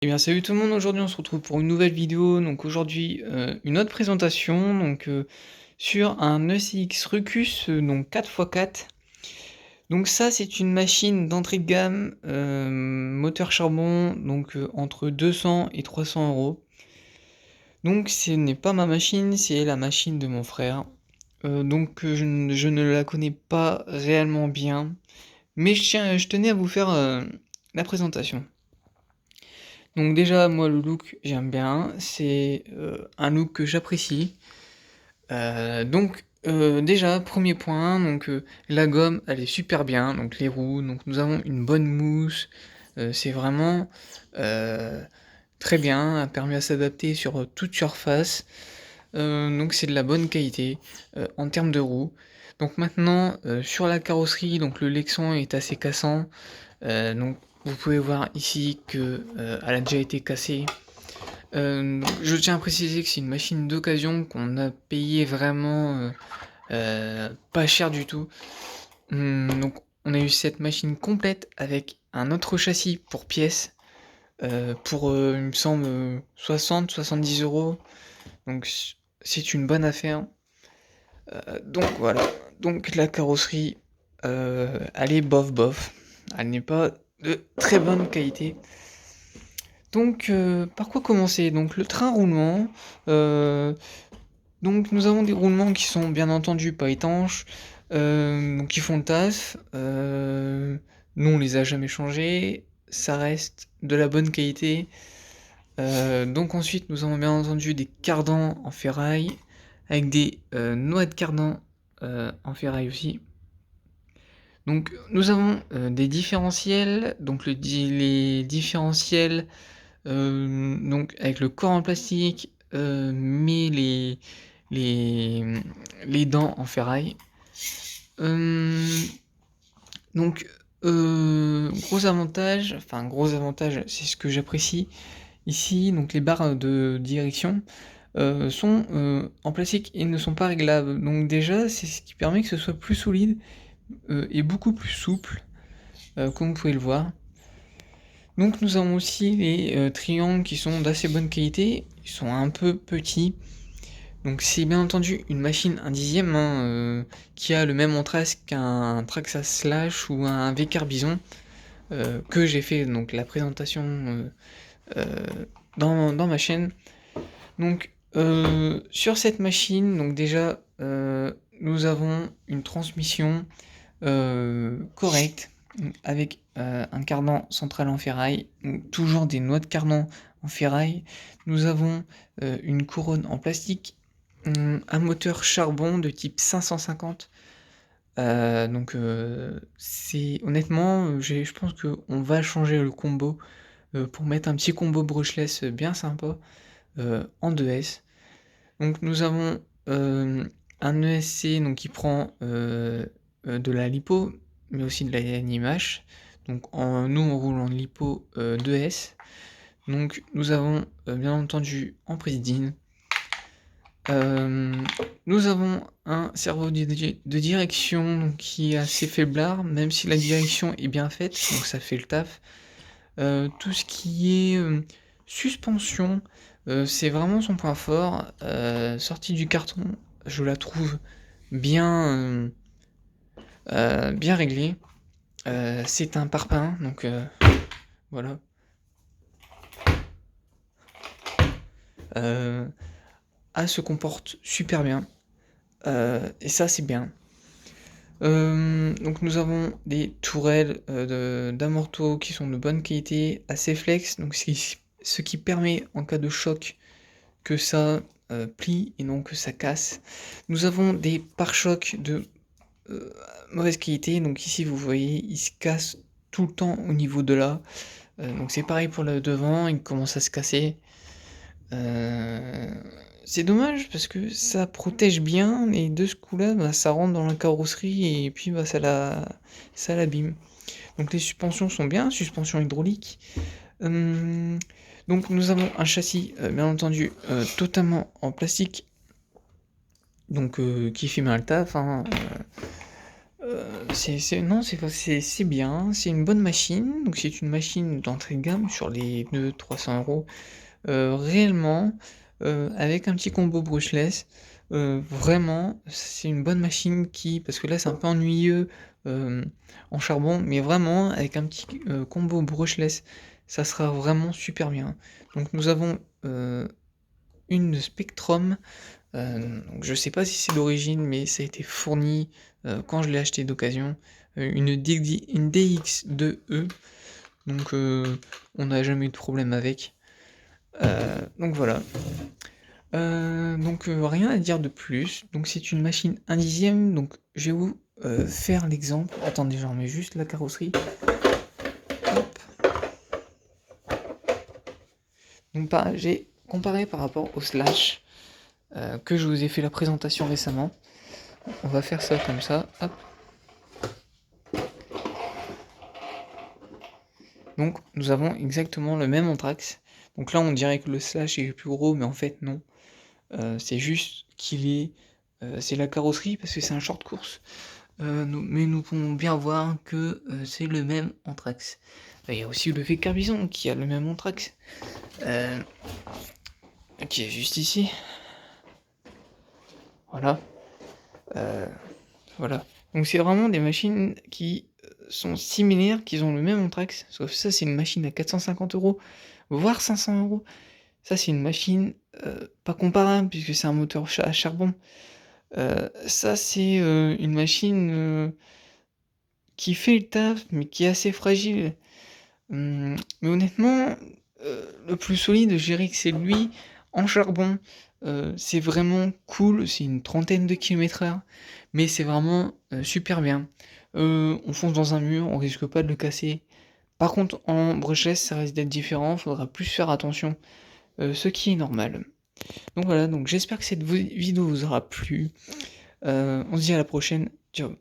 Eh bien salut tout le monde, aujourd'hui on se retrouve pour une nouvelle vidéo, donc aujourd'hui une autre présentation sur un ECX Rucus donc 4x4. Donc ça c'est une machine d'entrée de gamme, moteur charbon, entre 200 et 300 euros. Donc ce n'est pas ma machine, c'est la machine de mon frère. Je ne la connais pas réellement bien, mais je tenais à vous faire la présentation. Donc déjà, moi, le look, j'aime bien. C'est un look que j'apprécie. Déjà, premier point, la gomme, elle est super bien. Donc les roues, donc nous avons une bonne mousse. C'est vraiment euh, très bien. Elle permet à s'adapter sur toute surface. Donc c'est de la bonne qualité en termes de roues. Donc maintenant, sur la carrosserie, donc le Lexon est assez cassant. Donc vous pouvez voir ici que elle a déjà été cassée. Je tiens à préciser que c'est une machine d'occasion qu'on a payé vraiment pas cher du tout. Donc on a eu cette machine complète avec un autre châssis pour pièces pour il me semble 60-70 euros. Donc c'est une bonne affaire. Donc voilà. Donc la carrosserie elle est bof bof. Elle n'est pas de très bonne qualité. Par quoi commencer? Donc, le train roulement. euh, nous avons des roulements qui sont bien entendu pas étanches, donc qui font le taf. Nous, on les a jamais changés. Ça reste de la bonne qualité. Donc, ensuite, nous avons bien entendu des cardans en ferraille, avec des noix de cardan en ferraille aussi. Donc, nous avons des différentiels. Les différentiels. Donc avec le corps en plastique, mais les, les dents en ferraille. Euh, donc gros avantage, c'est ce que j'apprécie ici. Donc les barres de direction sont en plastique et ne sont pas réglables. Donc déjà, c'est ce qui permet que ce soit plus solide et beaucoup plus souple, comme vous pouvez le voir. Donc nous avons aussi les triangles qui sont d'assez bonne qualité, ils sont un peu petits. Donc c'est bien entendu une machine 1/10 qui a le même entrace qu'un Traxxas Slash ou un V Carbison que j'ai fait donc la présentation dans ma chaîne. Donc sur cette machine, donc déjà nous avons une transmission correcte avec un cardan central en ferraille, donc toujours des noix de cardan en ferraille. Nous avons une couronne en plastique, un moteur charbon de type 550. C'est honnêtement, je pense qu'on va changer le combo pour mettre un petit combo brushless bien sympa en 2S. Donc nous avons un ESC donc, qui prend de la lipo, mais aussi de la NIMH. Nous on roule en lipo 2S. Donc nous avons bien entendu en Presidine. Nous avons un servo de direction qui est assez faiblard, même si la direction est bien faite, donc ça fait le taf. Tout ce qui est suspension, c'est vraiment son point fort. Sortie du carton, je la trouve bien, bien réglée. C'est un parpaing, donc voilà. Elle se comporte super bien. Et ça, c'est bien. Donc nous avons des tourelles d'amorto qui sont de bonne qualité, assez flex, donc ce qui permet en cas de choc que ça plie et non que ça casse. Nous avons des pare-chocs de euh, mauvaise qualité, donc ici vous voyez ils se cassent tout le temps au niveau de là. Donc c'est pareil pour le devant, il commence à se casser. Euh, c'est dommage parce que ça protège bien et de ce coup-là, ça rentre dans la carrosserie et puis ça l'abîme. Donc les suspensions sont bien, suspension hydraulique. Hum, donc nous avons un châssis, bien entendu, totalement en plastique, qui fait mal le taf. non, c'est bien, c'est une bonne machine, donc c'est une machine d'entrée de gamme sur les 200-300 €. Réellement, avec un petit combo brushless, vraiment, c'est une bonne machine qui parce que là, c'est un peu ennuyeux, en charbon, mais vraiment avec un petit, combo brushless, ça sera vraiment super bien. Donc nous avons, une Spectrum, donc je sais pas si c'est d'origine, mais ça a été fourni, quand je l'ai acheté d'occasion, une DX2E, donc on n'a jamais eu de problème avec. Donc voilà. Donc rien à dire de plus. Donc c'est une machine 1/10, donc je vais vous, faire l'exemple. Attendez, je remets juste la carrosserie. Hop. Donc j'ai comparé par rapport au Slash, que je vous ai fait la présentation récemment. On va faire ça comme ça, hop. Donc nous avons exactement le même anthrax. Donc là on dirait que le Slash est plus gros, mais en fait non. C'est juste c'est la carrosserie parce que c'est un short course. Mais nous pouvons bien voir que c'est le même anthrax. Il y a aussi le V-Carbison qui a le même anthrax, qui est juste ici. Voilà. Voilà. Donc c'est vraiment des machines qui sont similaires, qui ont le même anthrax. Sauf que ça, c'est une machine à 450 €, voire 500 €. Ça, c'est une machine pas comparable puisque c'est un moteur à charbon. Ça, c'est une machine qui fait le taf, mais qui est assez fragile. Mais honnêtement, le plus solide, je dirais que c'est lui en charbon. C'est vraiment cool, c'est une trentaine de km/h, mais c'est vraiment, super bien. On fonce dans un mur, on risque pas de le casser. Par contre, en brushless, ça risque d'être différent, faudra plus faire attention, ce qui est normal. Donc voilà, donc j'espère que cette vidéo vous aura plu. On se dit à la prochaine. Ciao.